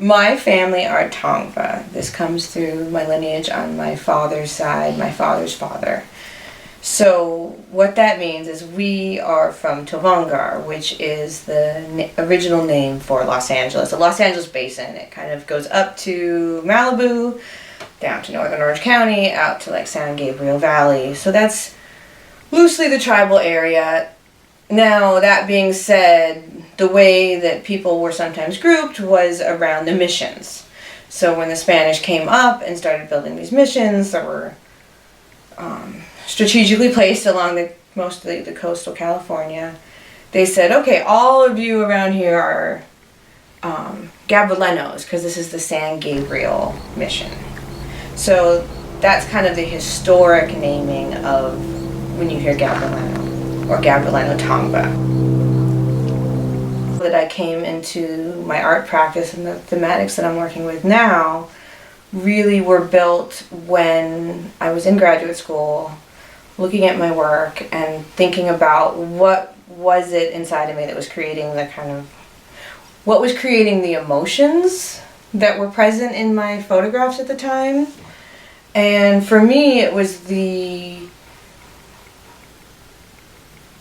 My family are Tongva. This comes through my lineage on my father's side, my father's father. So what that means is we are from Tovangar, which is the original name for Los Angeles, the Los Angeles Basin. It kind of goes up to Malibu, down to northern Orange County, out to like San Gabriel Valley. So that's loosely the tribal area. Now, that being said, the way that people were sometimes grouped was around the missions. So when the Spanish came up and started building these missions that were strategically placed along mostly the coastal California, they said, okay, all of you around here are Gabrielinos, because this is the San Gabriel mission. So that's kind of the historic naming of when you hear Gabrielino or Gabrielino Tongva. That I came into my art practice and the thematics that I'm working with now really were built when I was in graduate school, looking at my work and thinking about what was it inside of me that was creating what was creating the emotions that were present in my photographs at the time. And for me, it was the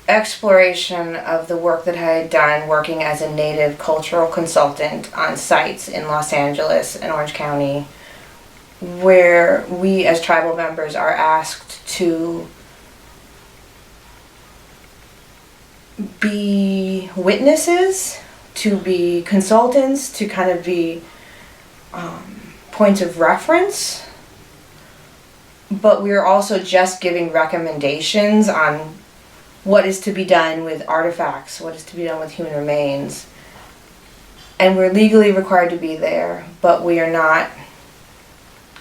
exploration of the work that I had done working as a native cultural consultant on sites in Los Angeles and Orange County, where we as tribal members are asked to be witnesses, to be consultants, to kind of be points of reference, but we're also just giving recommendations on what is to be done with artifacts, what is to be done with human remains. And we're legally required to be there, but we are not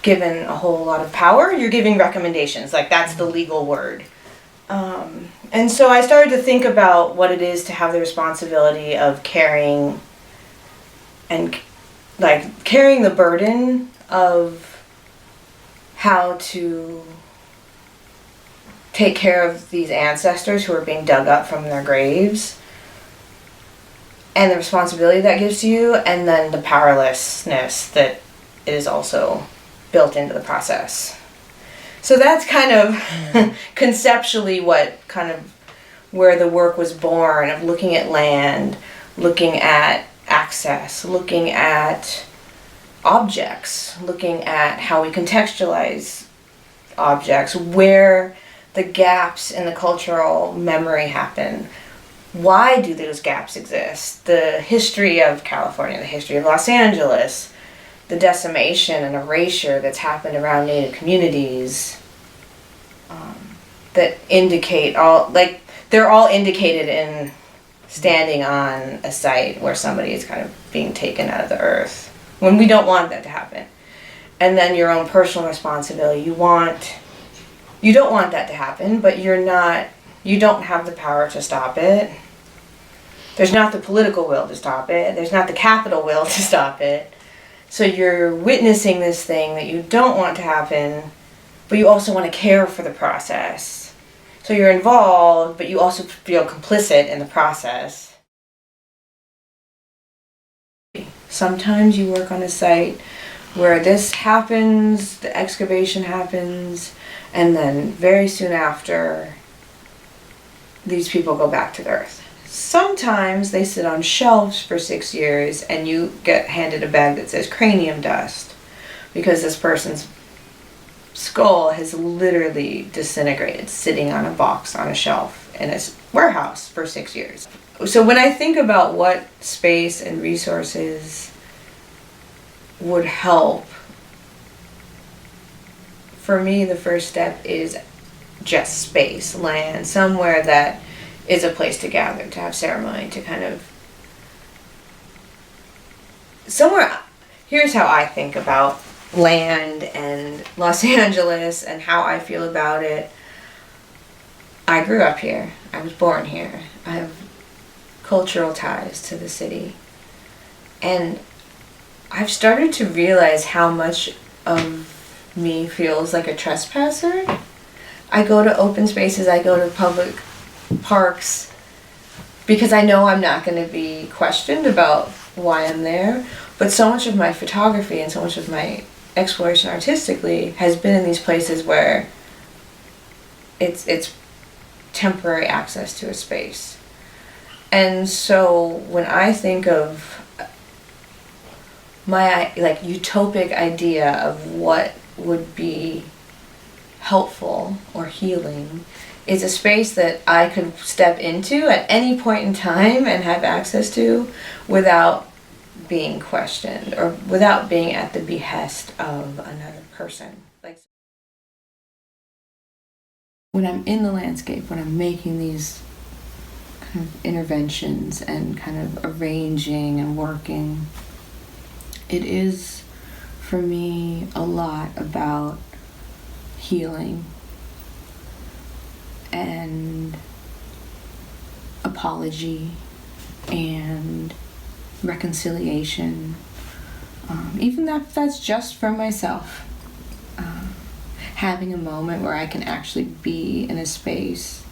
given a whole lot of power. You're giving recommendations, like that's the legal word. And so I started to think about what it is to have the responsibility of carrying the burden of how to take care of these ancestors who are being dug up from their graves, and the responsibility that gives to you, and then the powerlessness that is also built into the process. So that's kind of conceptually where the work was born, of looking at land, looking at access, looking at objects, looking at how we contextualize objects, where the gaps in the cultural memory happen. Why do those gaps exist? The history of California, the history of Los Angeles, the decimation and erasure that's happened around Native communities, that indicate they're all indicated in standing on a site where somebody is kind of being taken out of the earth when we don't want that to happen. And then your own personal responsibility. You don't want that to happen, but you don't have the power to stop it. There's not the political will to stop it. There's not the capital will to stop it. So you're witnessing this thing that you don't want to happen, but you also want to care for the process. So you're involved, but you also feel complicit in the process. Sometimes you work on a site where this happens, the excavation happens, and then very soon after, these people go back to the earth. Sometimes they sit on shelves for 6 years and you get handed a bag that says cranium dust, because this person's skull has literally disintegrated sitting on a box on a shelf in a warehouse for 6 years. So when I think about what space and resources would help, for me the first step is just space, land, somewhere that is a place to gather, to have ceremony, to kind of somewhere. Here's how I think about land and Los Angeles and how I feel about it. I grew up here. I was born here. I have cultural ties to the city. And I've started to realize how much of me feels like a trespasser. I go to open spaces, I go to public parks because I know I'm not going to be questioned about why I'm there, But so much of my photography and so much of my exploration artistically has been in these places where it's temporary access to a space. And so when I think of my like utopic idea of what would be helpful or healing, is a space that I could step into at any point in time and have access to without being questioned or without being at the behest of another person. Like when I'm in the landscape, when I'm making these kind of interventions and kind of arranging and working, it is for me a lot about healing and apology and reconciliation, even if that's just for myself. Having a moment where I can actually be in a space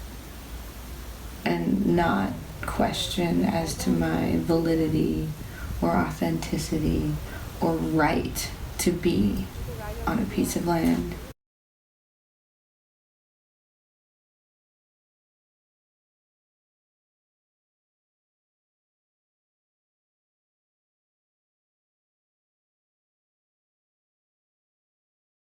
and not question as to my validity or authenticity or right to be on a piece of land.